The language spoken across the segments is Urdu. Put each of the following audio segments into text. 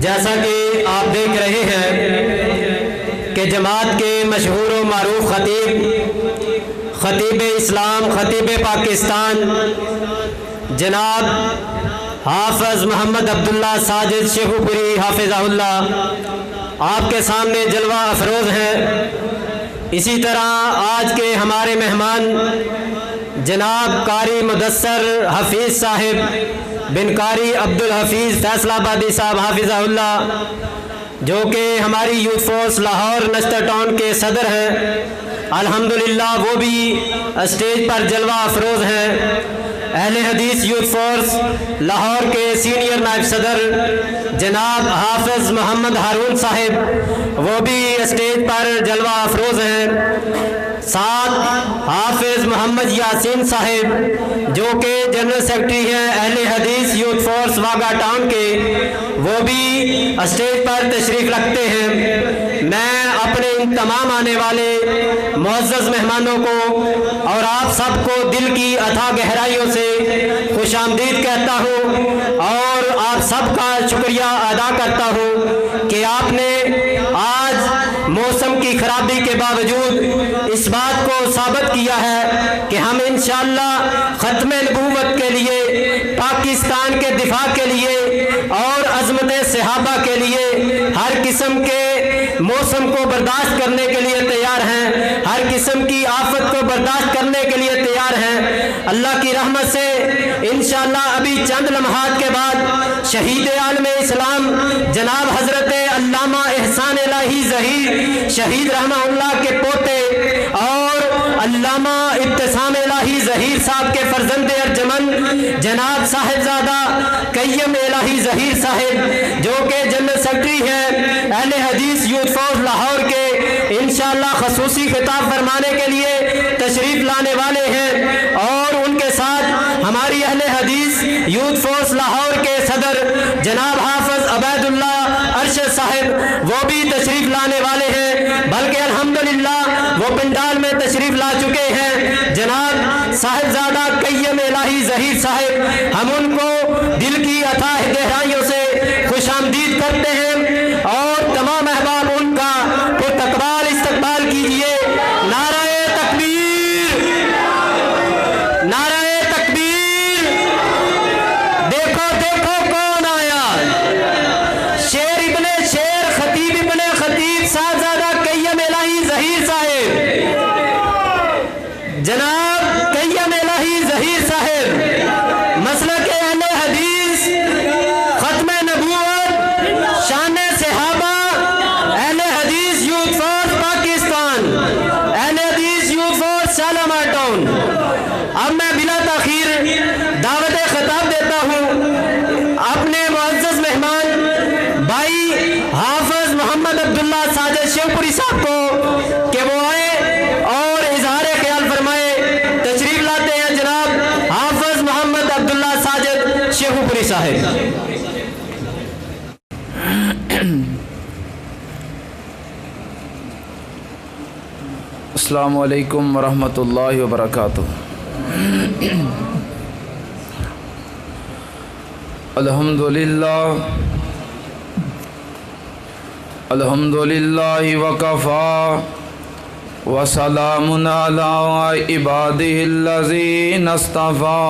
جیسا کہ آپ دیکھ رہے ہیں کہ جماعت کے مشہور و معروف خطیب اسلام، خطیب پاکستان جناب حافظ محمد عبداللہ ساجد شیخو پوری حافظہ اللہ آپ کے سامنے جلوہ افروز ہیں۔ اسی طرح آج کے ہمارے مہمان جناب قاری مدثر حفیظ صاحب بن قاری عبدالحفیظ فیصلہ آبادی صاحب حافظہ اللہ، جو کہ ہماری یوتھ فورس لاہور نشتر ٹاؤن کے صدر ہیں، الحمدللہ وہ بھی اسٹیج پر جلوہ افروز ہیں۔ اہل حدیث یوتھ فورس لاہور کے سینئر نائب صدر جناب حافظ محمد ہارون صاحب وہ بھی اسٹیج پر جلوہ افروز ہیں۔ ساتھ حافظ محمد یاسین صاحب جو کہ جنرل سیکرٹری ہیں اہل حدیث یوتھ فورس واگا ٹاؤن کے، وہ بھی اسٹیج پر تشریف رکھتے ہیں۔ میں اپنے ان تمام آنے والے معزز مہمانوں کو اور آپ سب کو دل کی اتھاہ گہرائیوں سے خوش آمدید کہتا ہوں اور آپ سب کا شکریہ ادا کرتا ہوں کہ آپ نے آج موسم کی خرابی کے باوجود اس بات کو ثابت کیا ہے کہ ہم انشاءاللہ ختم نبوت کے لیے، پاکستان کے دفاع کے لیے اور عظمت صحابہ کے لیے ہر قسم کے موسم کو برداشت کرنے کے لیے تیار ہیں، ہر قسم کی آفت کو برداشت کرنے کے لیے تیار ہیں۔ اللہ کی رحمت سے انشاءاللہ ابھی چند لمحات کے بعد شہید عالم اسلام جناب حضرت علامہ احسان الہی ظہیر شہید رحمہ اللہ کے پوتے اور علامہ ابتسام الہی ظہیر صاحب کے فرزند ارجمند جناب صاحبزادہ قیم الہی ظہیر صاحب جو کہ جنرل سیکرٹری ہیں اہل حدیث یوتھ فورس لاہور کے، انشاءاللہ خصوصی خطاب فرمانے کے لیے تشریف لانے والے ہیں، اور ان کے ساتھ ہماری اہل حدیث یوتھ فورس لاہور کے صدر جناب حافظ عبید اللہ ارشد صاحب وہ بھی تشریف لانے والے ہیں، بلکہ الحمدللہ وہ پنڈال میں تشریف لا چکے ہیں جناب صاحبزادہ قیم الہی ظہیر صاحب۔ ہم ان کو دل کی اتھاہ گہرائیوں سے خوش آمدید کرتے ہیں اور تمام احباب ان کا پرتقبال استقبال کیجئے۔ نعرہ تکبیر، نعرہ تکبیر، دیکھو دیکھو کون آیا، شیر ابن شیر خطیب ابن خطیب صاحبزادہ قیم الہی ظہیر صاحب، جناب قیم الہی ظہیر صاحب مسلک اہل حدیث، ختم نبوت، شان صحابہ، اہل حدیث یوتھ فورس پاکستان، اہل حدیث یوتھ فورس شالامار ٹاؤن۔ اب میں بلا تاخیر دعوت خطاب دیتا ہوں اپنے معزز مہمان بھائی حافظ محمد عبداللہ ساجد شیخو پوری صاحب کو کہ وہ آئے اور اظہار خیال فرمائے۔ تشریف لاتے ہیں جناب حافظ محمد عبداللہ ساجد شیخو پوری صاحب۔ السلام علیکم ورحمۃ اللہ وبرکاتہ۔ الحمدللہ الحمدللہ وکفا وسلام علی عبادہ الذین اصطفی۔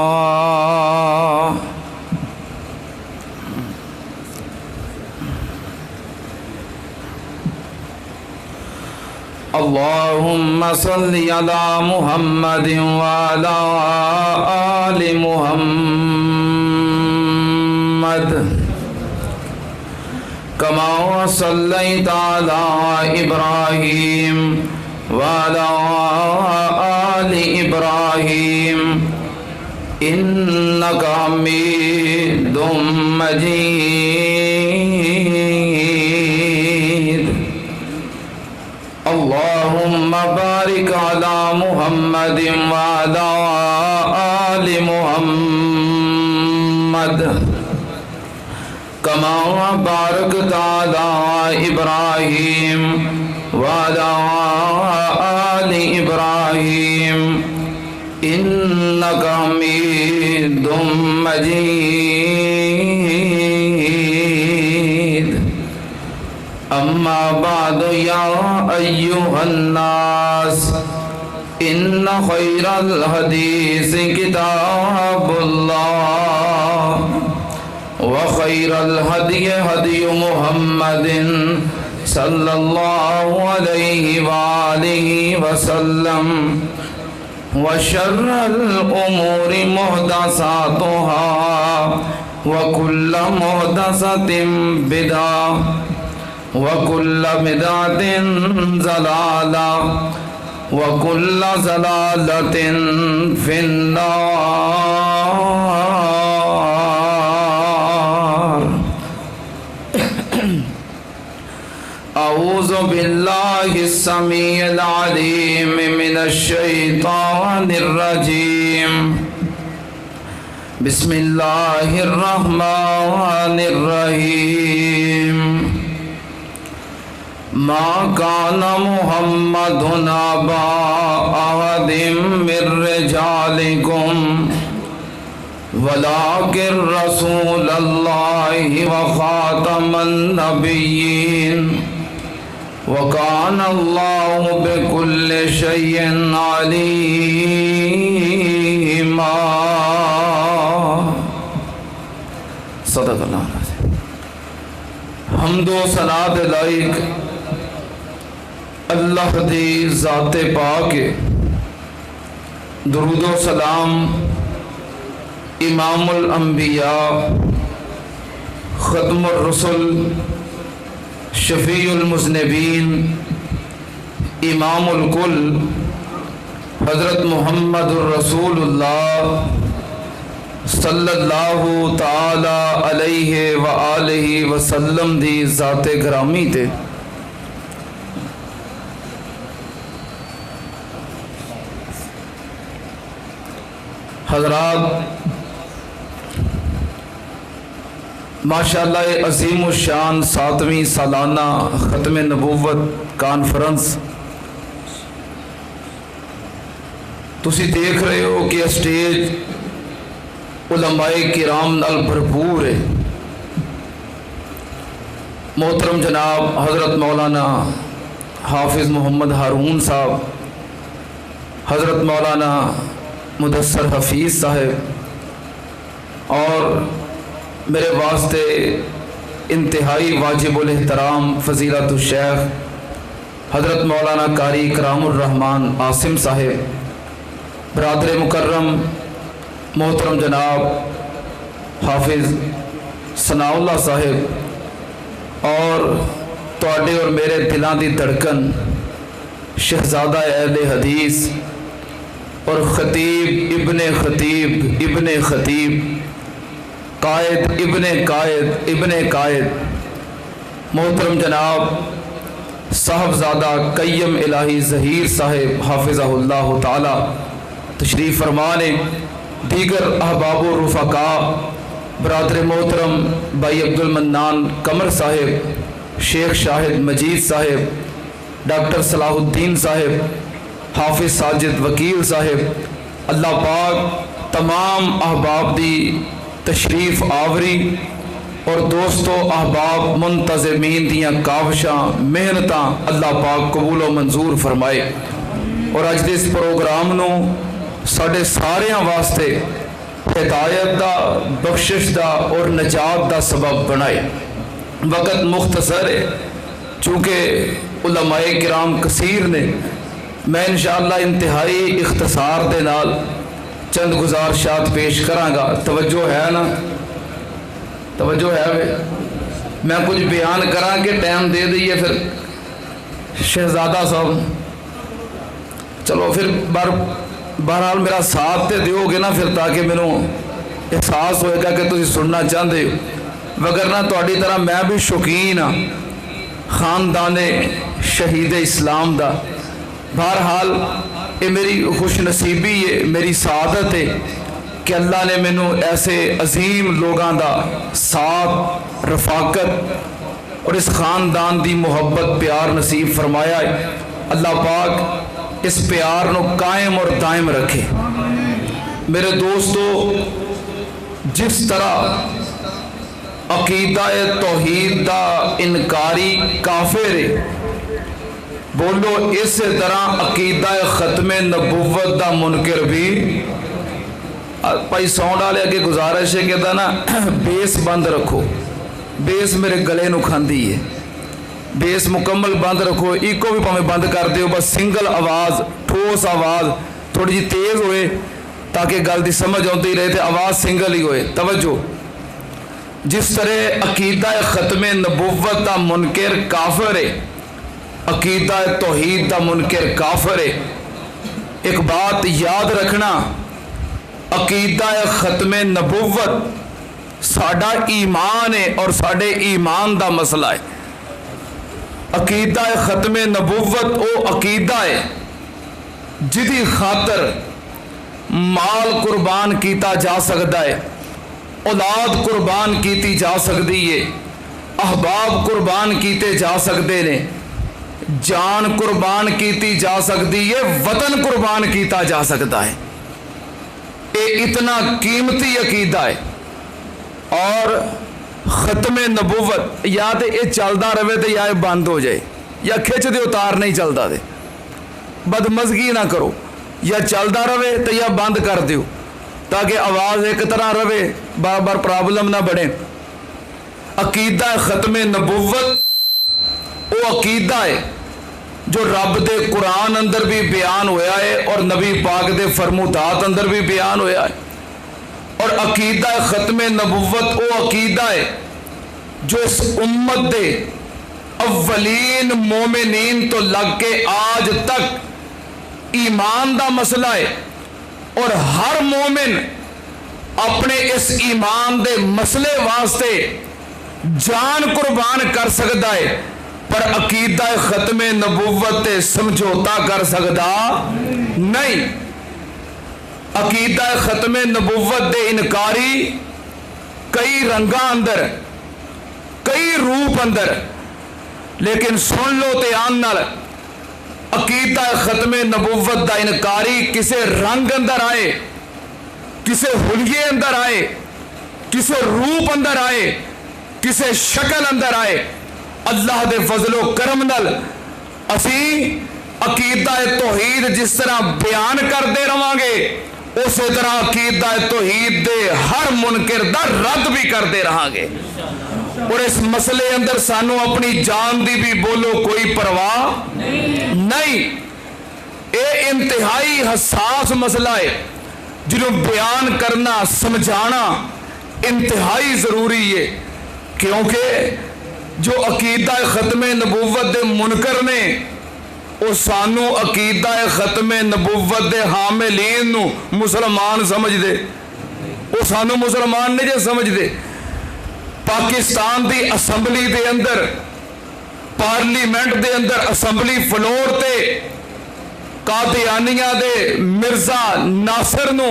اللہم صلی علی محمد وعلی آل محمد کما صلیت علی ابراہیم وعلی آل ابراہیم انک حمید مجید۔ اللہم بارک علی محمد وعلی آل محمد کما بارکت علی ابراہیم وعلی آل ابراہیم انک حمید مجید۔ أما بعد يا أيها الناس إن خير الحديث كتاب الله وخير الهدي هدي محمد صلى الله عليه وآله وسلم وشر الأمور محدثاتها وكل محدثة بدعة وكل بدعة ضلالة وكل ضلالة في النار. أعوذ بالله السميع العليم من الشيطان الرجيم. بسم الله الرحمن الرحيم. ما كان محمد أبا أحد من رجالكم ولكن رسول الله وخاتم النبيين وكان الله بكل شيء عليما. صدق اللہ. حمد و ثنا لائق اللہ دی ذات پاک. درود و سلام امام الانبیاء ختم الرسل شفیع المذنبین امام الکل حضرت محمد الرسول اللہ صلی اللہ تعالی علیہ وآلہ وسلم دی ذات گرامی تے. حضرات ماشاءاللہ عظیم الشان 7ویں سالانہ ختم نبوت کانفرنس تسی دیکھ رہے ہو کہ اسٹیج علماء کرام نال بھرپور ہے. محترم جناب حضرت مولانا حافظ محمد ہارون صاحب، حضرت مولانا مدثر حفیظ صاحب، اور میرے واسطے انتہائی واجب الاحترام فضیلت الشیخ حضرت مولانا قاری کرام الرحمن عاصم صاحب، برادر مکرم محترم جناب حافظ ثناء اللہ صاحب، اور تواڈے اور میرے دلاں دی دھڑکن شہزادہ اہل حدیث اور خطیب ابن خطیب ابن خطیب، قائد ابن قائد ابن قائد، محترم جناب صاحبزادہ قیم الہی ظہیر صاحب حافظہ اللہ تعالی تشریف فرمانے، دیگر احباب و رفقاء، برادر محترم بھائی عبد المنان قمر صاحب، شیخ شاہد مجید صاحب، ڈاکٹر صلاح الدین صاحب، حافظ ساجد وکیل صاحب، اللہ پاک تمام احباب دی تشریف آوری اور دوستو احباب منتظمین دیاں کاوشاں محنتاں اللہ پاک قبول و منظور فرمائے، اور اج دے اس پروگرام نو ساڈے ساریاں واسطے ہدایت دا، بخشش دا اور نجات دا سبب بنائے. وقت مختصر ہے چونکہ علماء کرام کثیر نے، میں انشاءاللہ انتہائی اختصار دے نال چند گزارشات پیش کراں گا. توجہ ہے نا؟ توجہ ہے بے؟ میں کچھ بیان کراں کہ ٹائم دے دئیے پھر شہزادہ صاحب. چلو پھر بہرحال میرا ساتھ تے دیو گے نا پھر، تاکہ مینوں احساس ہوئے گا کہ تسی سننا چاہتے ہو. وگرنہ تہاڈی طرح میں بھی شوقین ہاں خاندان شہید اسلام دا. بہرحال یہ میری خوش نصیبی ہے، میری سعادت ہے کہ اللہ نے مینوں ایسے عظیم لوگاں دا ساتھ، رفاقت اور اس خاندان دی محبت پیار نصیب فرمایا ہے. اللہ پاک اس پیار نو قائم اور دائم رکھے. میرے دوستو، جس طرح عقیدہ توحید دا انکاری کافر ہے۔ بولو اس طرح عقیدہ ختم نبوت دا منکر بھی۔ بھائی ساؤنڈ والے اگے گزارش ہے کہ نا بیس بند رکھو، بیس میرے گلے نو کھاندی ہے، بیس مکمل بند رکھو، ایکو بھی پاویں بند کر دیو، بس سنگل آواز، ٹھوس آواز تھوڑی جی تیز ہوئے تاکہ گل دی سمجھ آتی رہے، تو آواز سنگل ہی ہوئے۔ توجہ، جس طرح عقیدہ ختم نبوت دا منکر کافر ہے، عقیدہ توحید دا منکر کافر ہے، ایک بات یاد رکھنا، عقیدہ ختم نبوت ساڈا ایمان ہے اور ساڈے ایمان دا مسئلہ ہے۔ عقیدہ ختم نبوت او عقیدہ ہے جدی خاطر مال قربان کیتا جا سکتا ہے، اولاد قربان کیتی جا سکتی ہے، احباب قربان کیتے جا سکتے ہیں، جان قربان کیتی جا سکتی ہے، وطن قربان کیتا جا سکتا ہے۔ یہ اتنا قیمتی عقیدہ ہے۔ اور ختم نبوت یا تو یہ چلتا رہے تو یا بند ہو جائے، یا کھچ دے اتار نہیں چلتا دے، بدمزگی نہ کرو، یا چلتا رہے تو یا بند کر دیو تاکہ آواز ایک طرح رہے، بار بار پرابلم نہ بڑھے۔ عقیدہ ختم نبوت وہ عقیدہ ہے جو رب دے قرآن اندر بھی بیان ہویا ہے اور نبی پاک دے فرمودات اندر بھی بیان ہویا ہے۔ اور عقیدہ ختم نبوت وہ عقیدہ ہے جو اس امت دے اولین مومنین تو لگ کے آج تک ایمان دا مسئلہ ہے، اور ہر مومن اپنے اس ایمان دے مسئلے واسطے جان قربان کر سکتا ہے، پر عقیدہ ختم نبوت تے سمجھوتا کر سکتا نہیں۔ عقیدہ ختم نبوت دے انکاری کئی رنگاں اندر، کئی روپ اندر، لیکن سن لو دھیان نال، عقیدہ ختم نبوت دا انکاری کسے رنگ اندر آئے، کسے حلیے اندر آئے، کسے روپ اندر آئے، کسے شکل اندر آئے، اللہ دے فضل و کرم نال اسی عقیدہ توحید جس طرح بیان کرتے رہاں گے، اسی طرح عقیدہ توحید دے ہر منکر دا رد بھی کرتے رہاں گے۔ اور اس مسئلے اندر سانو اپنی جان دی بھی بولو کوئی پرواہ نہیں۔ اے انتہائی حساس مسئلہ ہے جنہوں بیان کرنا، سمجھانا انتہائی ضروری ہے، کیونکہ جو عقیدہ ختم نبوت دے منکر نے وہ سانو عقیدہ ختم نبوت دے حاملین نو مسلمان سمجھ دے، وہ سانو مسلمان نہیں جے سمجھ دے۔ پاکستان دی اسمبلی دے اندر، پارلیمنٹ دے اندر اسمبلی فلور تے قادیانیہ دے مرزا ناصر نو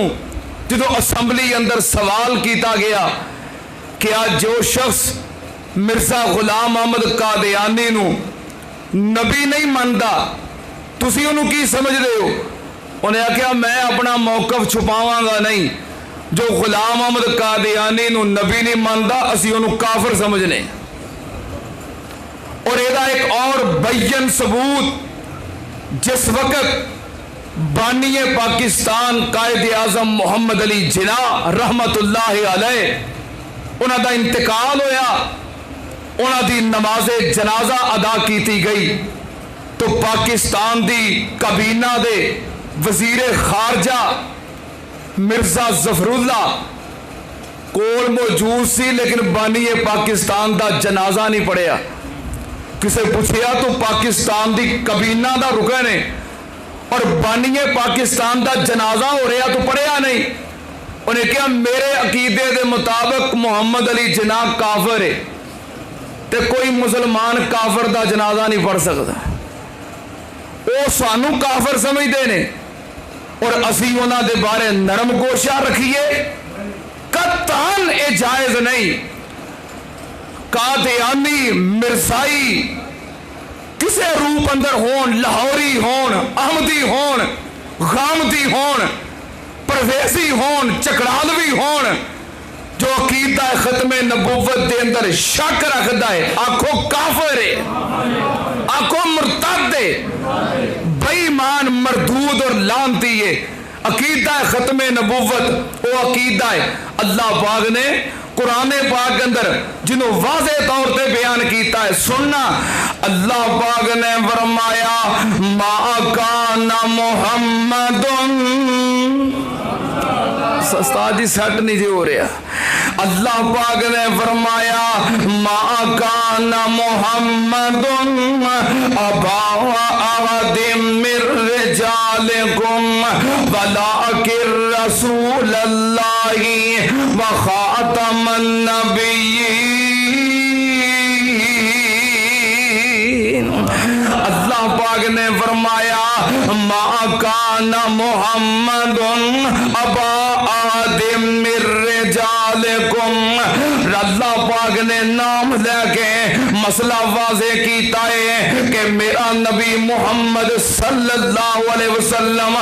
جدو اسمبلی اندر سوال کیتا گیا کیا جو شخص مرزا غلام احمد قادیانی نو نبی نہیں ماندا تسی انہوں کی سمجھ دے ہو؟ انہیں کہا میں اپنا موقف چھپاواں گا نہیں، جو غلام احمد قادیانی نو نبی نہیں ماندا اسی انہوں کافر سمجھنے۔ اور ایدہ ایک اور بین ثبوت، جس وقت بانی پاکستان قائد اعظم محمد علی جناح رحمت اللہ علیہ انہاں دا انتقال ہویا، انہاں دی نماز جنازہ ادا کیتی گئی، تو پاکستان دی کابینہ دے وزیر خارجہ مرزا ظفر اللہ کول موجود سی، لیکن بانی پاکستان دا جنازہ نہیں پڑھیا۔ کسے پوچھیا تو پاکستان دی کابینہ دا رکن ہے اور بانی پاکستان دا جنازہ ہو رہا تو پڑھیا نہیں۔ انہیں کہا میرے عقیدے دے مطابق محمد علی جناح کافر ہے، تے کوئی مسلمان کافر دا جنازہ نہیں پڑھ سکتا، وہ سانو کافر سمجھتے ہیں اور اسی انہاں دے بارے نرم گوشہ رکھیے، قطعاً اے جائز نہیں۔ قادیانی، مرزائی کسے روپ اندر ہون، لاہوری ہون، احمدی ہون، غامدی ہون، پرویزی ہون، چکڑالوی ہون، جو عقیدہ ختم نبوت دے اندر شک رکھدا ہے آکھو کافر ہے، آکھو مرتد ہے، بے ایمان مردود اور لعنتی ہے۔ عقیدہ ختم نبوت وہ عقیدہ ہے اللہ پاک نے قرآن پاک کے اندر جنہوں واضح طور پہ بیان کیتا ہے۔ سننا اللہ پاک نے فرمایا ما کان محمد، استاد جی سیٹ نہیں جی ہو رہا، اللہ پاک نے فرمایا ما کان محمد ابا احد من رجالکم ولکن رسول اللہ وخاتم النبیین۔ اللہ پاک نے فرمایا ما کان محمد ابا احد من رجالکم، اللہ پاک نے نام لے کے مسئلہ واضح کیتا ہے کہ میرا نبی محمد صلی اللہ علیہ وسلم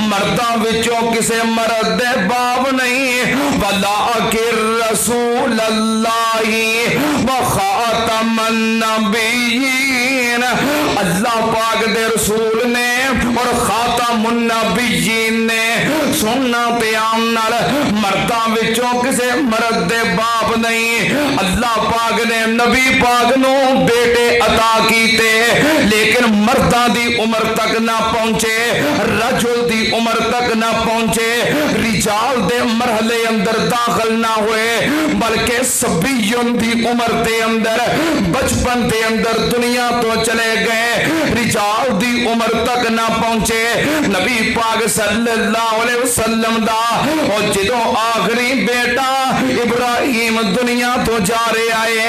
مرداں وچوں کسے مرد دے باپ نہیں، ولیکن رسول اللہ وخاتم النبیین، اللہ پاک دے رسول نے اور خاتم النبیین نے۔ سننا پیام نال مرداں وچوں کسے مرد دے باپ نہیں، اللہ پاک نے نبی پاک نو بیٹے عطا کیتے لیکن مرداں دی عمر تک نہ پہنچے، رجل دی عمر تک نہ پہنچے، رجال دے مرحلے اندر داخل نہ ہوئے، بلکہ سبیون دی عمر دے اندر بچپن دے اندر دنیا تو چلے گئے، رجال دی عمر تک نہ پہنچے۔ نبی پاک صلی اللہ علیہ وسلم دا اور جدوں آخری بیٹا ابراہیم دنیا تو جا رہے آئے،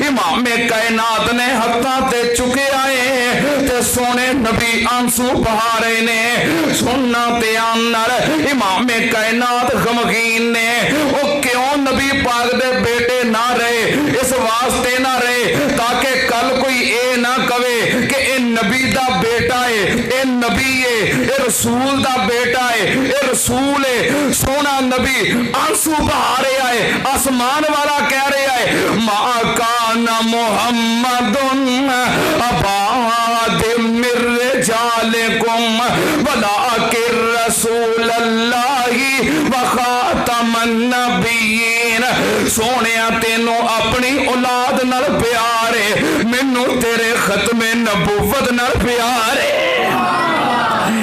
امام کائنات نے ہتھاں تے چکے آئے تے سونے نبی آنسو بہا رہے نے۔ سننا تے آنر امام کائنات غمگین نے، او کیوں نبی پاک دے بیٹے نہ رہے؟ اس واسطے نہ رہے تاکہ کل کوئی اے نہ کہے کہ اے نبی دا بیٹا ہے، اے نبی ہے، اے رسول دا بیٹا ہے، اے رسول ہے۔ سونا نبی آنسو بہا رہے آئے، آسمان والا کہہ رہے آئے ما کان محمد ابا احد من رجالکم ولکن رسول اللہ وخاتم النبیین۔ سونیا تینوں اپنی اولاد نال پیار ہے، مینوں تیرے ختم نبوت نال پیار ہے۔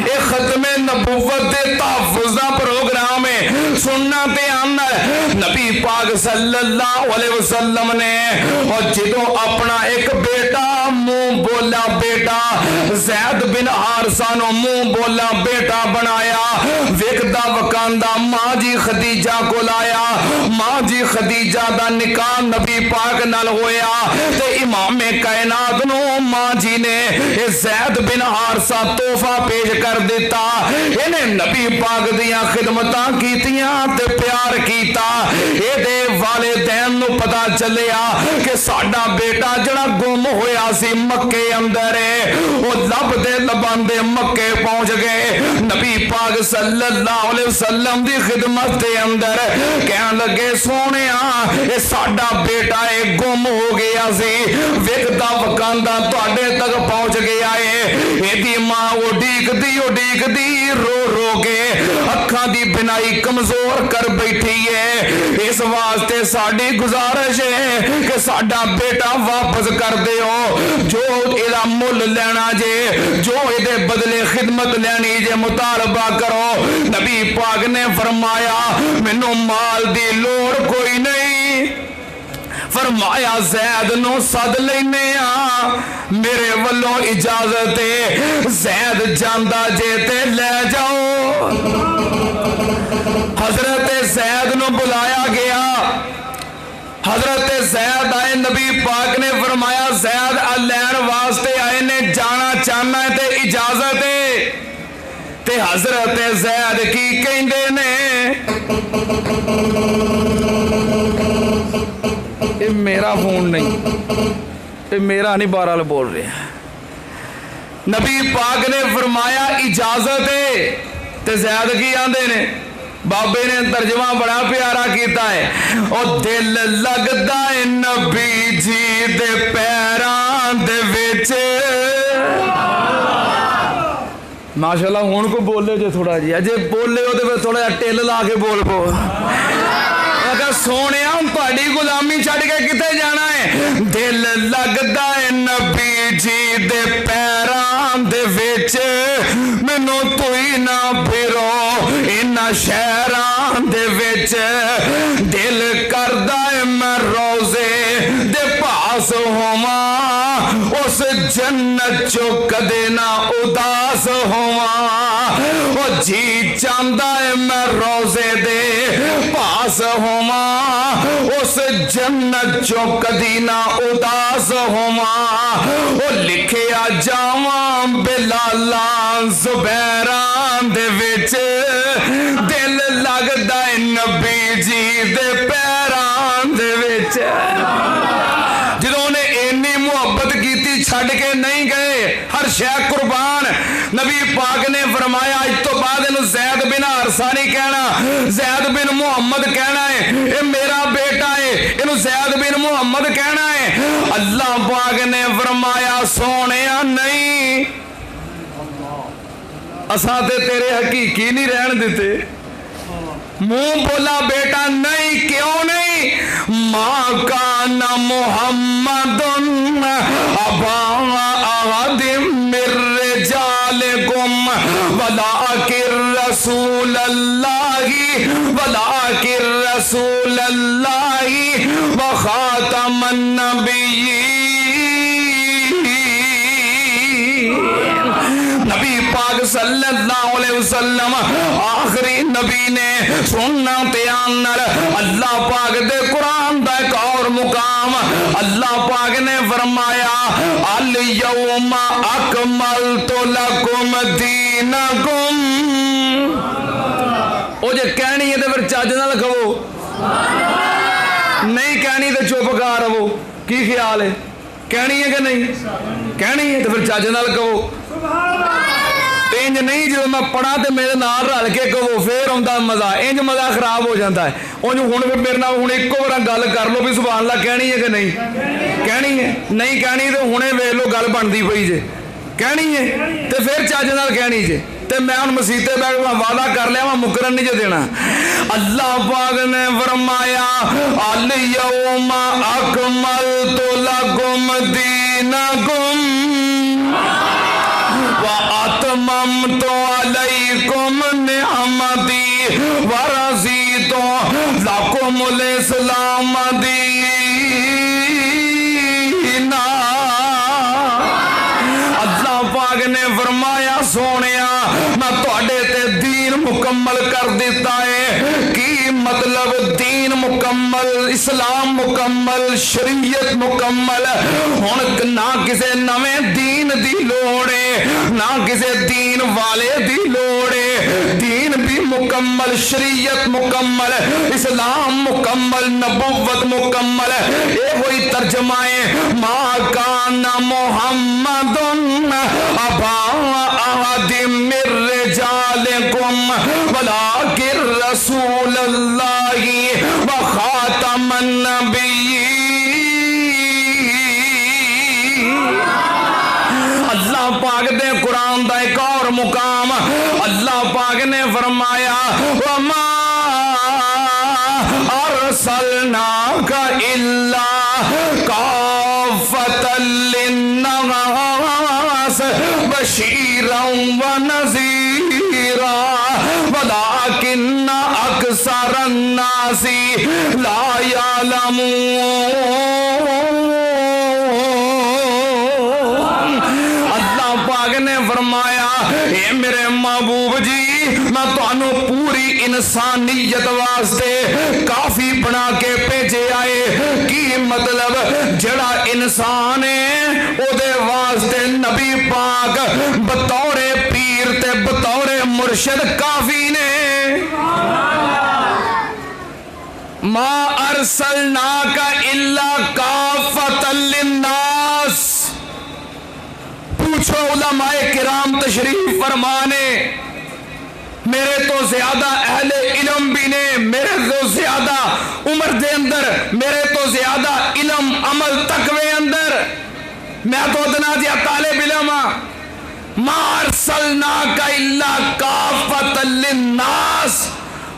اے ختم نبوت دے تحفظ دا پروگرام ہے۔ سننا تے آنا نبی پاک صلی اللہ علیہ وسلم نے اور جدوں اپنا ایک بیٹا منہ بولا بیٹا زید بن حارثہ نو منہ بولا بیٹا بنایا، ویکدا وکاندا ماں جی خدیجہ کو لایا، ماں جی خدیجہ دا نکاح نبی پاک نال ہویا تے امام کائنات نو ماں جی نے زید بن حارثہ تحفہ پیش کر دیتا، انہیں نبی پاک دیاں خدمتاں کیتیاں تے پیار کیتا۔ اے دے والدین نو پتا چلیا کہ ساڈا بیٹا جڑا گم ہویا سی مکے اندر ہے، وہ لب دے لباندے مکے پہنچ گئے، نبی پاک صلی اللہ علیہ وسلم دی خدمت دے اندر کہن لگے سونیا اے ساڈا بیٹا اے گم ہو گیا سی، ویکدا وکاندا تواڈے تک پہنچ گیا ہے۔ ایدی ماں اڈیک دی رو رو کے اکھاں دی بنائی کمزور کر بیٹھی ہے، اس واسطے ساڈی گزارش ہے کہ ساڈا بیٹا واپس کر دیو، جو ایدا مل لینا جے، جو ایدے بدلے خدمت لینی جے مطالبہ کرو۔ نبی پاک نے فرمایا مینوں مال دی لوڑ کوئی نہیں، فرمایا زید نو صد لینے میرے والوں اجازت ہے، زید جاندا جے تے لے جاؤ۔ حضرت زید نو بلایا گیا، حضرت زید آئے، نبی پاک نے فرمایا زید لین واسطے آئے نے، جانا چاہنا ہے تے اجازت ہے، تے حضرت زید کی کہندے نے یہ میرا فون نہیں، یہ میرا نہیں، بہرحال بول رہے ہیں۔ نبی پاک نے فرمایا اجازت ہے تے زید کی آندے نے بابے نے ترجمہ بڑا پیارا کیتا ہے، او دل لگدا ہے نبی جی دے پیران دے وچ۔ ماشاءاللہ ہون کو بولے جو تھوڑا جی اجے بولے ہو تو تھوڑا جا ٹل لا کے بول پو۔ اگر سونے ہم پاڑی غلامی چھڑ کے کتے جانا ہے، دل لگدا ہے نبی جی دے پیران دے وچ، مینوں توئی نہ پھرو انہاں شہران دے وچ، دل کردا ہے میں روزے دے پاس ہوواں، اس جنت چو کدے نہ اداس ہوواں، او جی چاہندا ہے میں روزے دے پاس ہوواں، اس جنت چو کدی نہ اداس ہوواں، او لکھیا جاواں بلالاں زبیراں دے وچ، دل لگدا ہے نبی جی دے پیراں دے وچ۔ جنہوں نے اینی محبت کیتی چھڑ کے نہیں گئے، ہر شے قربان۔ نبی پاک نے فرمایا اج تو بعد انہوں زید بن حارثہ نہیں کہنا، زید بن محمد کہنا ہے، یہ میرا بیٹا ہے، انہوں زید بن محمد کہنا ہے۔ اللہ پاک نے فرمایا سونیا نہیں، اساں تے تیرے حقیقی نہیں رہن دیتے۔ منہ بولا بیٹا نہیں، کیوں نہیں؟ ماں کان محمد ابا احد من رجالکم ولکن رسول اللہ وخاتم النبیین۔ نبی پاک صلی اللہ علیہ وسلم آخری نبی نے سننا تیان اللہ پاک دے قرآن دا ایک اور مقام اللہ پاک نے فرمایا الیوم اکملت لکم دینکم۔ او جے کہنی ہے تو پھر چاج نہ لکھو، نہیں کہنی تو چپ کر رہو۔ کی خیال ہے؟ کہنی ہے کہ نہیں؟ کہنی ہے تو پھر چاج نہ لکھو۔ انج نہیں جو میں پڑھا تو میرے نال رل کے کہو پھر آتا مزہ، انج مزہ خراب ہو جاتا ہے۔ انج ہوں میرے نال ہوں ایک بار گل کر لو بھی سبحان اللہ کہنی ہے کہ نہیں کہنی ہے؟ نہیں کہنی تو ہوں ویخ لو گل بنتی پئی جے، کہنی ہے تو پھر چج نال کہنی جے۔ تے میں ہوں مسیتے بیٹھ کے وعدہ کر لیا میں مکرن نہیں جو دینا۔ اللہ پاک نے فرمایا الیوم اکملت لکم دینکم وَأَتْمَمْتُ عَلَيْكُمْ نِعْمَتِي وَرَضِيتُ لَكُمُ الْإِسْلَامَ دِينًا۔ اللہ پاک نے فرمایا سونیا میں تواڈے تے دین مکمل کر دیتا ہے۔ کی مطلب دین مکمل، اسلام مکمل، شریعت مکمل۔ ہن نہ کسے نویں دین دی لوڑ ہے، نہ کسے دین والے دی لوڑ ہے۔ دین بھی مکمل، شریعت مکمل، اسلام مکمل، نبوت مکمل۔ اے وہی ترجمہ ہے ما کان محمد ابا احد من رجالکم ولکن رسول اللہ وخاتم النبیین۔ اللہ پاک دے قرآن دا ایک اور مقام اللہ پاک نے فرمایا وَمَا أَرْسَلْنَاكَ إِلَّا كَافَّةً لِلنَّاسِ بَشِيرًا وَنَذِيرًا وَلَكِنَّ أَكْثَرَ النَّاسِ لَا يَعْلَمُونَ۔ فرمایا اے میرے محبوب جی میں تانوں پوری انسانیت واسطے کافی بنا کے بھیجے آئے۔ کی مطلب جڑا انسان ہے او دے واسطے نبی پاک بطور پیر تے بطور مرشد کافی نے۔ ما ارسلناک الا کافۃ للناس۔ پوچھو علماء کرام تشریف فرمانے میرے تو زیادہ اہل علم بھی نے، میرے تو زیادہ عمر دے اندر، میرے تو زیادہ علم عمل تقوی اندر، میں تو اتنا جیا طالب علم ہاں۔ ما ارسلناک الا کافۃ للناس،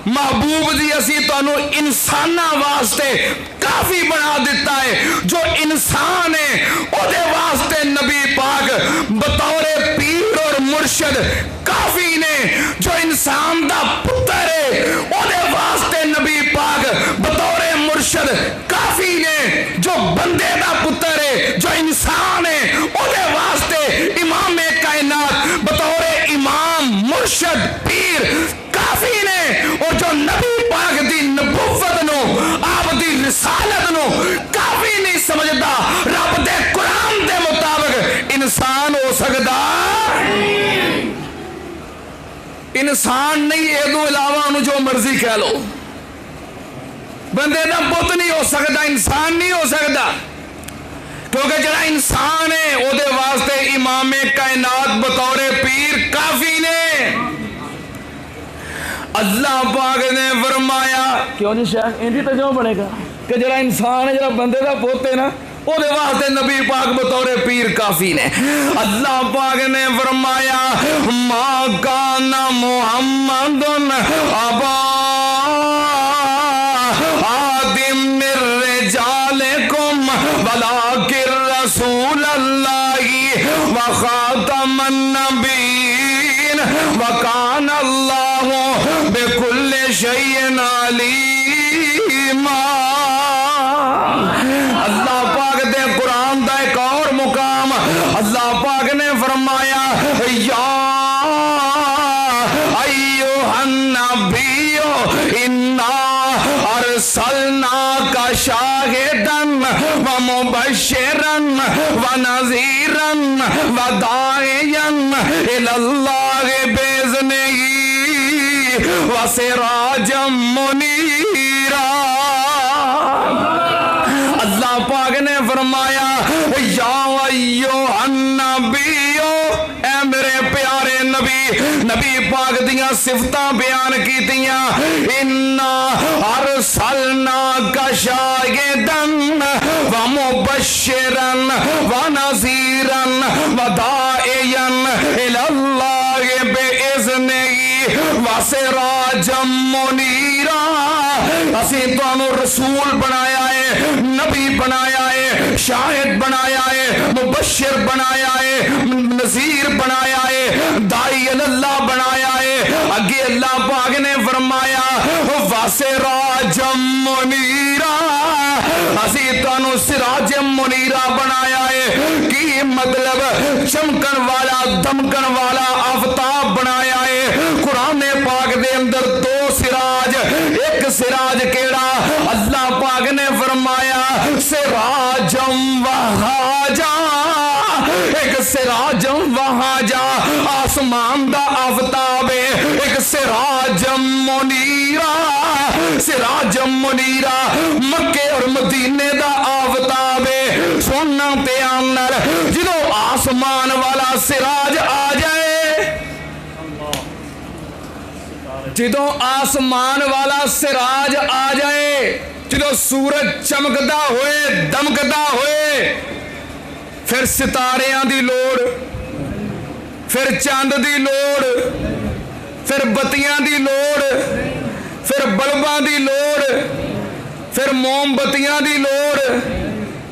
محبوب جی اسی تانوں انساناں واسطے کافی بنا دیتا ہے۔ جو انسان ہے او دے واسطے نبی پاک بطور پیر اور مرشد کافی نے، جو انسان دا پتر ہے او دے واسطے نبی پاک بطور مرشد کافی نے، جو بندے دا پتر ہے، جو انسان ہے او دے واسطے امام کائنات بطور امام مرشد پیر کافی نے، اور جو نبی پاک دی نبوت نو آپ دی رسالت نو کافی نہیں سمجھتا، رب دے قرآن دے مطابق انسان ہو سکتا، انسان نہیں، یہ دو علاوہ انہوں جو مرضی کہہ لو، بندے دا پت نہیں ہو سکتا، انسان نہیں ہو سکتا، کیونکہ جڑا انسان ہے او دے واسطے امام کائنات بطور پیر کافی نے۔ اللہ پاک نے فرمایا، کیوں جی شیخ انہی ترجمہ بنے گا کہ جڑا انسان ہے، جڑا بندے دا پوت ہے نا، او دے واسطے نبی پاک بطور پیر کافی نے۔ اللہ پاک نے فرمایا ما کان محمد ابا آدم من رجالکم ولکن رسول اللہ وخاتم النبیین وکان اللہ بکل شیء علیما۔ اللہ پاک دے قرآن دا ایک اور مقام، اللہ پاک نے فرمایا یا ایھا النبی انا ارسلناک شاہدا ومبشرا ونذیرا وداعیا الی اللہ باذنہ وسراجا منیرا۔ اللہ پاک نے فرمایا یا ایھا النبی، اے میرے پیارے نبی، نبی پاک دیاں صفتاں بیان کیتیاں، انا ارسلناک شاہدا ومبشرا ونذیرا وداعیا الی اللہ باذنہ وسراجا منیرا۔ اسی تانوں رسول بنایا ہے، نبی بنایا ہے، شاہد بنایا ہے، مبشر بنایا ہے، نذیر بنایا ہے، داعی اللہ بنایا ہے۔ اگے اللہ پاک نے فرمایا وسراجا منیرا، اسی تانوں سراج منیرا بنایا ہے۔ کی مطلب چمکن والا دمکن والا آفتاب بنایا ہے۔ قرآن پاک دے اندر دو سراج، ایک سراج کیڑا؟ اللہ پاک نے فرمایا سراجم وہاجا، ایک سراجم وہاجا آسمان دا آفتاب ہے، ایک سراجم منیرا، سراجم منیرا مکے اور مدینے دا آفتاب ہے۔ سننا تے آنر جدو آسمان والا سراج آ جائے، جدو آسمان والا سراج آ جائے، جدو سورج چمکدا ہوئے دمکدا ہوئے، پھر ستاریاں دی لوڑ، پھر چاند دی لوڑ، پھر بتیاں دی لوڑ، پھر بلباں دی لوڑ، پھر موم بتیاں دی لوڑ،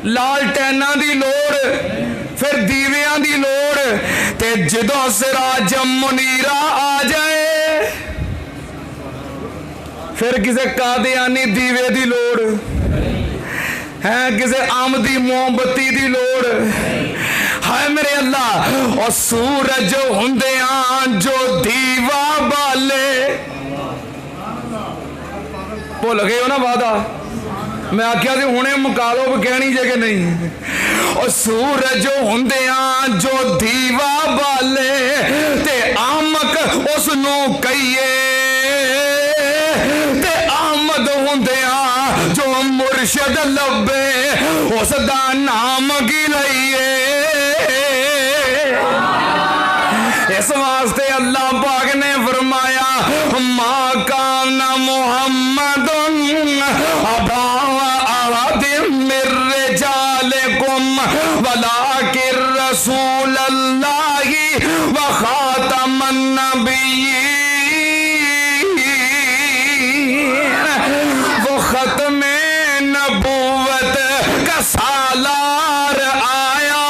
لالٹیناں دی لوڑ، پھر دیویاں دی لوڑ، تے جدو سراجم منیرا آ جائے پھر کسے قادیانی دیوے دی لوڑ ہے، کسے آمدی موم بتی دی لوڑ۔ ہائے میرے اللہ، اور سورج ہوندیاں جو دیوا بالے، بھول گئے ہو نا وعدہ، میں آکھیا سی ہونے مکالو کہنی جے کہ نہیں۔ اور سورج ہوندیاں جو دیوا بالے تے آمک اس نو کئیے، تے آمد ہوندیاں جو مرشد لبے اس دا نام کی لئیے۔ اس واسطے اللہ پاک نے فرمایا کان محمد ابا احد من رجالکم ولکن رسول اللہ وخاتم النبیین، وہ ختم نبوت کا سالار آیا۔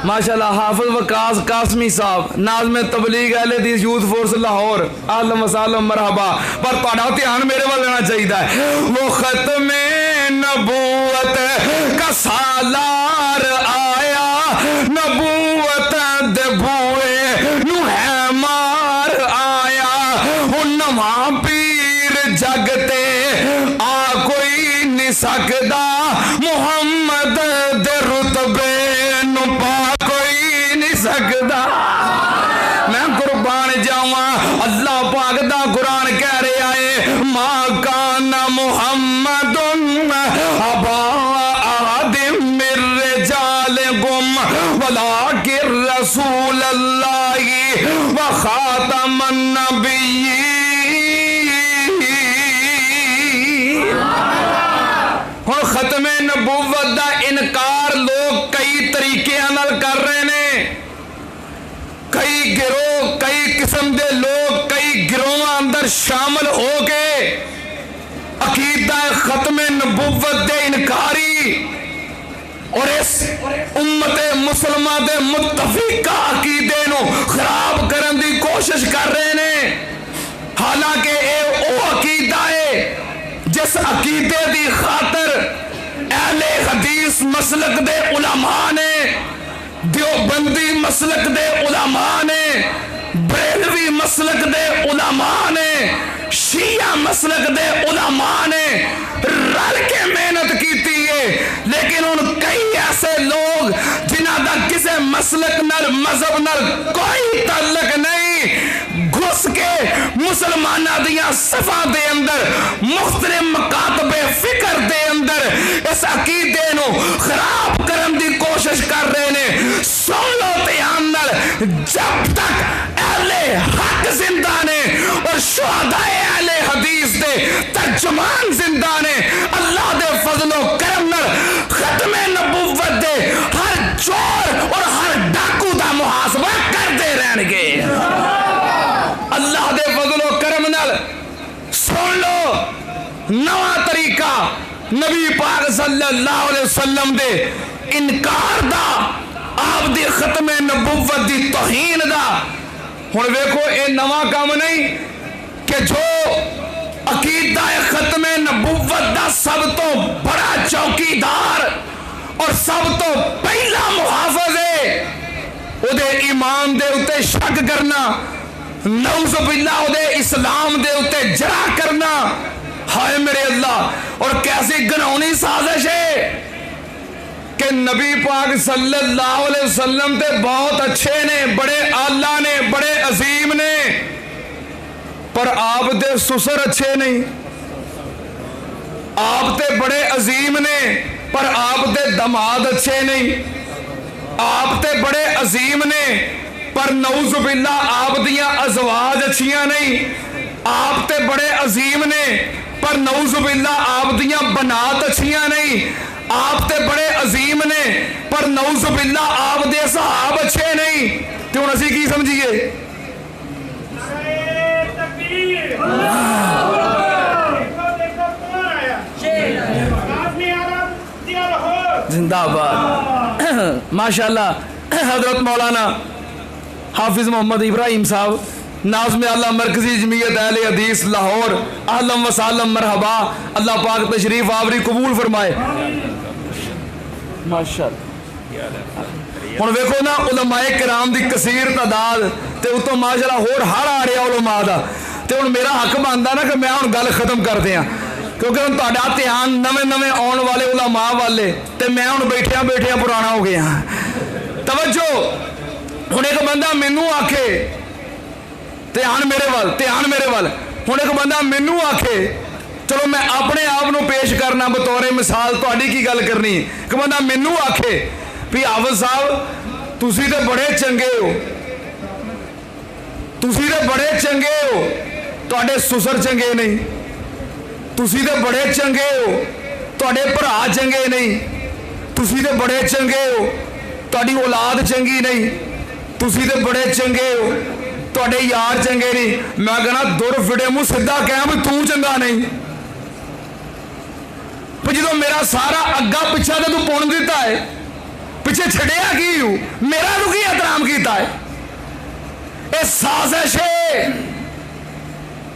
ماشاءاللہ حافظ وقاص قاسمی صاحب ناظم تبلیغ اہل حدیث یوتھ فورس لاہور، اہلا وسہلا مرحبا۔ پر تہاڈا دھیان میرے ول لینا چاہیے، وہ ختم نبوت کا سالار آیا، نبوت دے بوئے نو ہے مار آیا، ہن نواں پیر جگتے آ کوئی نہیں سکدا، محمد دے رتبے نو پا کوئی نہیں سکدا۔ میں قربان جاواں، اللہ پاک دا قرآن کہہ رہا ہے ما کان محمد ابا احد من رجالکم ولکن رسول اللہ وخاتم النبیین۔ ہن ختم نبوت دا انکار لوگ کئی طریقے نال کر رہے نے، کئی گروہ، کئی قسم دے لوگ کئی گروہاں اندر شامل ہو کے عقیدہ ختم نبوت دے انکاری اور اس امت مسلمہ دے متفقہ عقیدے نو خراب کرن دی کوشش کر رہے نے، حالانکہ اے او عقیدہ ہے جس عقیدے دی خاطر اہل حدیث مسلک دے علماء نے، دیوبندی مسلک دے علماء نے، بریلوی مسلک دے علماء نے، شیعہ مسلک دے علماء نے رل کے محنت کیتی ہے، لیکن ان کئی ایسے لوگ جنہاں دا کسے مسلک نال مذہب نال کوئی تعلق نہیں، گھس کے مسلمانہ دیاں صفاں دے اندر مختلف مکاتب فکر دے اندر اس عقیدے نو خراب کرن دی کوشش کر رہے نے۔ سن لو دھیان نال، جب تک اہل حق زندہ نے اور شہداء اہل حدیث دے ترجمان زندہ نے، اللہ دے فضل و کرم نال ختم نبوت دے ہر چور اور ہر ڈاکو دا محاسبہ کرتے رہن گے۔ اللہ دے فضل و کرم نال سن لو نواں طریقہ نبی پاک صلی اللہ علیہ وسلم دے انکار دا، آپ دی ختم نبوت دی توہین دا۔ ہن ویکھو اے نواں کام نہیں کہ جو عقیدہ ختم نبوت دا سب تو بڑا چوکیدار اور سب تو پہلا محافظ ہے، او دے ایمان دے اتے شک کرنا، نعوذ باللہ او دے اسلام دے اتے جرا کرنا، ہائے میرے اللہ، اور کیسی گناہونی سازش ہے کہ نبی پاک صلی اللہ علیہ وسلم تے بہت اچھے نے، بڑے اعلیٰ نے، بڑے عظیم نے، پر آپ تے سسر اچھے نہیں۔ آپ تے بڑے عظیم نے پر آپ تے دماد اچھے نہیں۔ آپ تے بڑے عظیم نے پر نعوذ باللہ آپ دیاں ازواج اچھیاں نہیں۔ آپ تے بڑے عظیم نے پر نعوذ باللہ آپ دیاں بنات اچھیاں نہیں۔ آپ تے بڑے عظیم نے پر نعوذ باللہ آپ دے صحاب اچھے نہیں۔ تو ہن اسی کی سمجھیے؟ زندہ باد، ماشاءاللہ۔ حضرت مولانا حافظ محمد ابراہیم صاحب ناظم اعلیٰ مرکزی جمعیت اہل حدیث لاہور، اہلا وسہلا مرحبا، اللہ پاک تشریف آوری قبول فرمائے۔ ماشاءاللہ۔ ہن ویکھو نا علماء کرام دی کثیر تعداد تے اتوں ماشاءاللہ ہور ہر آ رہا علماء دا، تے ہن میرا حق بندا نا کہ میں ہن گل ختم کر دیاں، کیونکہ ہن تہاڈا دھیان نویں نویں آن والے علماء والے، تے میں ہن بیٹھیاں بیٹھیاں پرانا ہو گیا۔ توجہ، ہن ایک بندہ مینوں آکھے، دھیان میرے ول، دھیان میرے ول، ہن ایک بندہ مینوں آکھے، چلو میں اپنے آپ نو پیش کرنا بطور مثال، تہاڈی کی گل کرنی ہے۔ ایک بندہ مینوں آکھے بھی حافظ صاحب تسی تے بڑے چنگے ہو، ਤੁਸੀਂ ਤੇ ਬੜੇ ਚੰਗੇ ਹੋ, ਤੁਹਾਡੇ ਸੁਸਰ ਚੰਗੇ ਨਹੀਂ। ਤੁਸੀਂ ਤੇ ਬੜੇ ਚੰਗੇ ਹੋ, ਤੁਹਾਡੇ ਭਰਾ ਚੰਗੇ ਨਹੀਂ। ਤੁਸੀਂ ਤੇ ਬੜੇ ਚੰਗੇ ਹੋ, ਤੁਹਾਡੀ ਔਲਾਦ ਚੰਗੀ ਨਹੀਂ। ਤੁਸੀਂ ਤੇ ਬੜੇ ਚੰਗੇ ਹੋ, ਤੁਹਾਡੇ ਯਾਰ ਚੰਗੇ ਨਹੀਂ। ਮੈਂ ਕਹਿੰਦਾ ਦੁਰ ਫਿੜੇ ਮੂੰਹ ਸਿੱਧਾ ਕਹਿ ਵੀ ਤੂੰ ਚੰਗਾ ਨਹੀਂ। ਪਰ ਜਦੋਂ ਮੇਰਾ ਸਾਰਾ ਅੱਗਾ ਪਿੱਛਾ ਤੇ ਤੂੰ ਪੁਣ ਦਿੱਤਾ ਹੈ, ਪਿੱਛੇ ਛੱਡਿਆ ਕੀ ਹੂੰ, ਮੇਰਾ ਤੂੰ ਕੀ ਇਤਰਾਮ ਕੀਤਾ ਹੈ? ਇਹ ਸਾਜ਼ਿਸ਼ ਹੈ।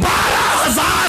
12,000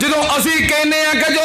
ਜਦੋਂ ਅਸੀਂ ਕਹਿੰਦੇ ਆ ਕਿ ਜੋ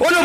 ਉਹਨੂੰ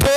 2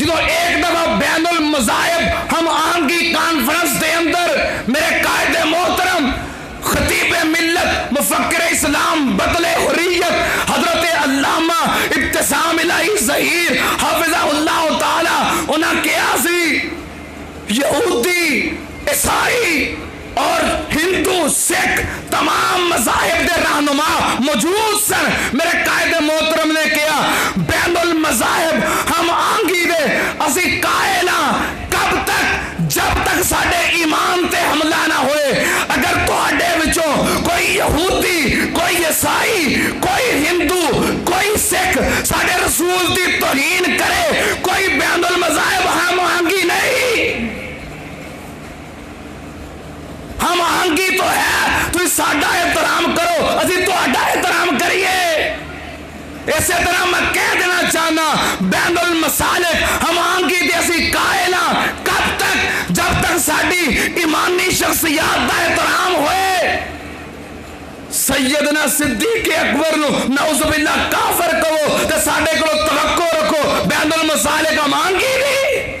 جدو ایک دفعہ بین المذاہب ہم آہنگی کانفرنس دے اندر میرے قائد محترم خطیب ملت مفکر اسلام بطل حریت حضرت علامہ ابتسام الہی ظہیر حافظہ اللہ تعالی انہاں کیا سی یہودی عیسائی اور ہندو سکھ تمام مذاہب دے رہنما موجود سن میرے قائد محترم نے کیا بین المذاہب ہم آنگی دے اسی قائلہ کب تک جب تک ساڑے ایمان تے حملہ نہ ہوئے اگر تواڈے وچوں کوئی یہودی کوئی عیسائی کوئی ہندو کوئی سکھ ساڑے رسول دی توہین کرے کوئی بین المذاہب ہم آنگی نہیں ہم آہنگی تو ہے تو ساڈا احترام کرو اسی تہاڈا احترام کریے اسی طرح میں کہہ دینا چاہنا بین المسالک ہم آہنگی دے اسی قائلہ کب تک جب تک ساڈی ایمانی شخصیات دا احترام ہوئے سیدنا صدیق اکبر نو نعوذ باللہ کافر کہو تے ساڈے کو توقع رکھو بین المسالک ہم آہنگی نہیں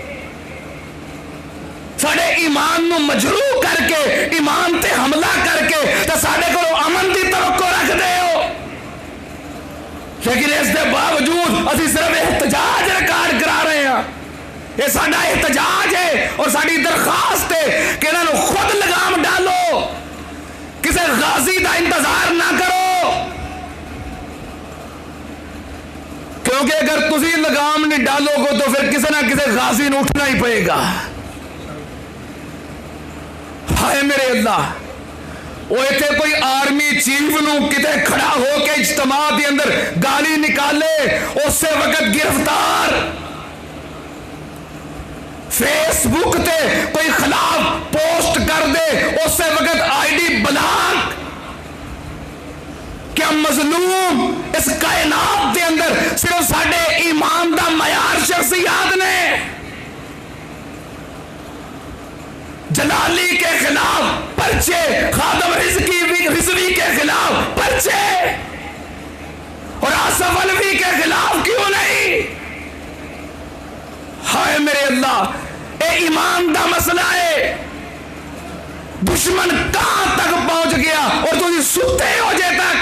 ساڑے ایمان نو مجروح کر کے ایمان تے حملہ کر کے تے ساڑے کو امن دی توقع رکھ دے ہو لیکن اس دے باوجود اسی صرف احتجاج ریکارڈ کرا رہے ہیں یہ ساڑا احتجاج ہے اور ساڑی درخواست ہے کہ انہوں نے خود لگام ڈالو کسے غازی دا انتظار نہ کرو کیونکہ اگر تسی لگام نہیں ڈالو گے تو پھر کسے نہ کسے غازی نے اٹھنا ہی پڑے گا ہائے میرے اللہ وہ ایتھے کوئی آرمی چیف نو کتے کھڑا ہو کے اجتماع دی اندر گالی نکالے اس سے وقت گرفتار فیس بک تے کوئی خلاف پوسٹ کر دے اس سے وقت آئی ڈی بلاک کیا مظلوم اس کائنات دے اندر صرف ساڑے ایمان دا معیار شخصیات نے جلالی کے خلاف پرچے خادم رضوی کے خلاف پرچے اور آصف علوی کے خلاف کیوں نہیں ہائے میرے اللہ اے ایمان دا مسئلہ ہے دشمن کہاں تک پہنچ گیا اور تو ستے ہو جے تک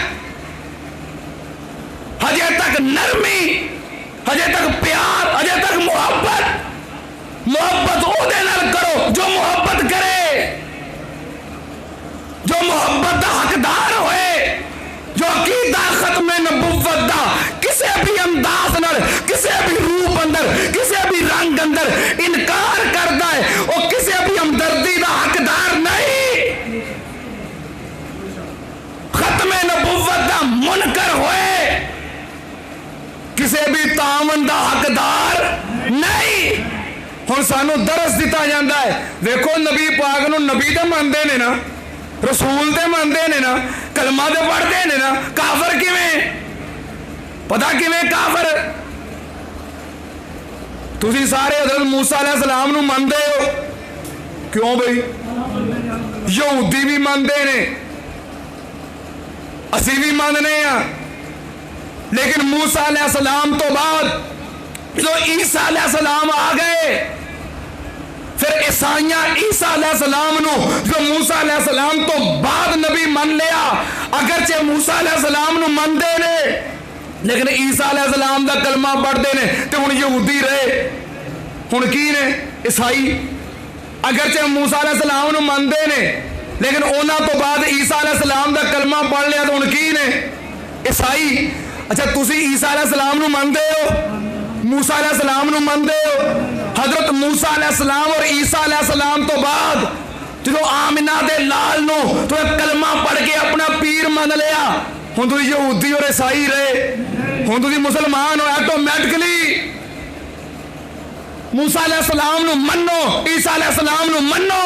ہجے تک نرمی ہجے تک پیار ہجے تک محبت او دے نال کرو جو محبت کرے جو محبت دا حقدار ہوئے جو عقیدہ ختم نبوت دا کسے بھی انداز نال کسے بھی روپ اندر کسے بھی رنگ اندر انکار کردا ہے اور کسے بھی ہمدردی دا حقدار نہیں ختم نبوت دا منکر ہوئے کسے بھی تعاون دا حقدار نہیں ہن سانو درس دیتا جاندا ہے دیکھو نبی پاک نو نبی تے مندے نے نا رسول تے مندے نے نا کلمہ تے پڑھدے نے نا کافر کیویں پتہ کیویں کافر تسی سارے حضرت موسیٰ علیہ السلام نو مندے ہو کیوں بھئی یہودی بھی مندے نے اسی بھی مندنے ہیں لیکن موسیٰ علیہ السلام تو بعد جو عیسیٰ علیہ السلام آ گئے پھر عیسائیاں عیسیٰ علیہ السلام نو جو موسیٰ علیہ السلام تو بعد نبی من لیا اگرچہ موسیٰ علیہ السلام نو من دے نے لیکن عیسیٰ علیہ السلام دا کلمہ پڑھ دے نے تو ہن یہودی رہے ہن کی نے عیسائی اگرچہ موسیٰ علیہ السلام نو من دے نے لیکن اونا تو بعد عیسیٰ علیہ السلام دا کلمہ پڑھ لیا تو ہن کی نے عیسائی اچھا تسی عیسیٰ علیہ السلام نو من دے ہو موسیٰ علیہ السلام نو من دے ہو حضرت موسیٰ علیہ السلام اور عیسیٰ علیہ السلام تو بعد جدو آمنہ دے لال نو تو کلمہ پڑھ کے اپنا پیر من لیا ہوں تو یہودی اور عیسائی رہے ہوں تو مسلمان ہو ایٹومیٹکلی موسیٰ علیہ السلام نو منو عیسیٰ علیہ السلام نو منو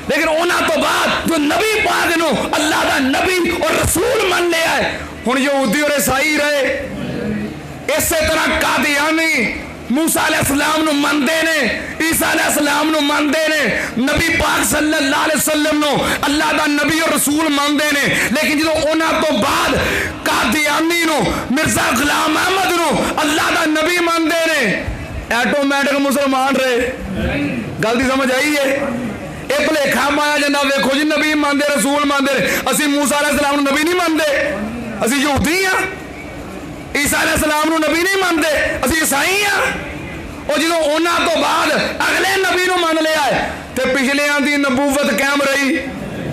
لیکن اونا تو بعد جو نبی پاک نو اللہ دا نبی اور رسول من لیا ہے ہوں یہودی اور عیسائی رہے اسی طرح قادیانی موسیٰ علیہ السلام نو مندے نے عیسیٰ علیہ السلام نو مندے نے نبی پاک صلی اللہ علیہ وسلم نو اللہ دا نبی اور رسول مندے نے لیکن جدو اونا تو بعد قادیانی نو مرزا غلام احمد نو اللہ دا نبی مندے نے ਆਟੋਮੈਟਿਕ ਮੁਸਲਮਾਨ ਰਹੇ। ਗੱਲ ਦੀ ਸਮਝ ਆਈ ਹੈ? ਇਹ ਭੁਲੇਖਾ ਪਾਇਆ ਜਾਂਦਾ, ਵੇਖੋ ਜੀ ਨਬੀ ਮੰਨਦੇ, ਰਸੂਲ ਮੰਨਦੇ, ਅਸੀਂ ਮੂਸਾ ਅਲੈਹਿਸਲਾਮ ਨੂੰ ਨਬੀ ਨਹੀਂ ਮੰਨਦੇ, ਅਸੀਂ ਯਹੂਦੀ ਆ। ਈਸਾ ਅਲੈਹਿਸਲਾਮ ਨੂੰ ਨਬੀ ਨਹੀਂ ਮੰਨਦੇ, ਅਸੀਂ ਈਸਾਈ ਆ। ਉਹ ਜਦੋਂ ਉਹਨਾਂ ਤੋਂ ਬਾਅਦ ਅਗਲੇ ਨਬੀ ਨੂੰ ਮੰਨ ਲਿਆ ਤੇ ਪਿਛਲਿਆਂ ਦੀ ਨਬੂਵਤ ਕਾਇਮ ਰਹੀ,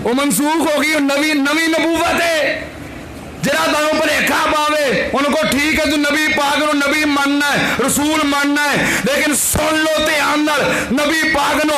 ਉਹ ਮਨਸੂਖ ਹੋ ਗਈ। ਨਵੀਂ ਨਬੂਵਤ ਹੈ। ਜਿਹੜਾ ਤੁਹਾਨੂੰ ਭੁਲੇਖਾ ਪਾਵੇ ਉਹਨੂੰ ਕੋ ਠੀਕ ਹੈ, ਤੂੰ ਨਬੀ ਪਾਕ ਨੂੰ ਨਬੀ ਮੰਨਣਾ ਹੈ, ਰਸੂਲ ਮੰਨਣਾ ਹੈ, ਲੇਕਿਨ ਸੁਣ ਲੋ ਧਿਆਨ ਨਾਲ, ਨਬੀ ਪਾਕ ਨੂੰ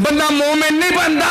ਬੰਦਾ ਮੂਮਿਨ ਨਹੀਂ ਬਣਦਾ।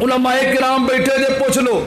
ਉਲਮਾਏ ਕਿਰਾਮ ਬੈਠੇ ਜੇ ਪੁੱਛ ਲੋ,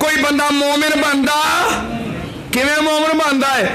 ਕੋਈ ਬੰਦਾ ਮੂਮਿਨ ਬਣਦਾ? ਕਿਵੇਂ ਮੂਮਿਨ ਬਣਦਾ ਹੈ?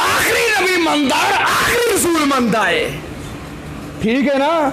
ਆਖਰੀ ਨਬੀ ਮੰਨਦਾ ਹੈ, ਆਖਰੀ ਰਸੂਲ ਮੰਨਦਾ ਹੈ। ਠੀਕ ਹੈ ਨਾ?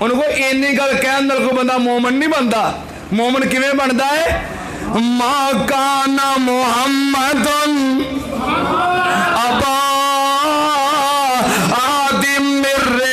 ਉਹਨੂੰ ਕੋਈ ਇੰਨੀ ਗੱਲ ਕਹਿਣ ਨਾਲ ਕੋਈ ਬੰਦਾ ਮੂਮਿਨ ਨਹੀਂ ਬਣਦਾ। ਮੂਮਿਨ ਕਿਵੇਂ ਬਣਦਾ ਹੈ? ਮਾ ਕਾਨਾ ਮੁਹੰਮਦੁਨ ਅਬਾ ਆਦਮ ਮਿਰ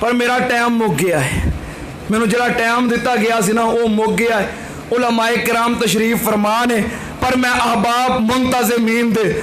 ਪਰ ਮੇਰਾ ਟਾਈਮ ਮੁੱਕ ਗਿਆ ਹੈ। ਮੈਨੂੰ ਜਿਹੜਾ ਟਾਈਮ ਦਿੱਤਾ ਗਿਆ ਸੀ ਨਾ, ਉਹ ਮੁੱਕ ਗਿਆ ਹੈ। ਉਲਮਾਏ ਕਿਰਾਮ ਤਸ਼ਰੀਫ ਫਰਮਾ ਨੇ, ਪਰ ਮੈਂ ਅਹਬਾਬ ਮੁੰਤਜ਼ਮੀਨ ਦੇ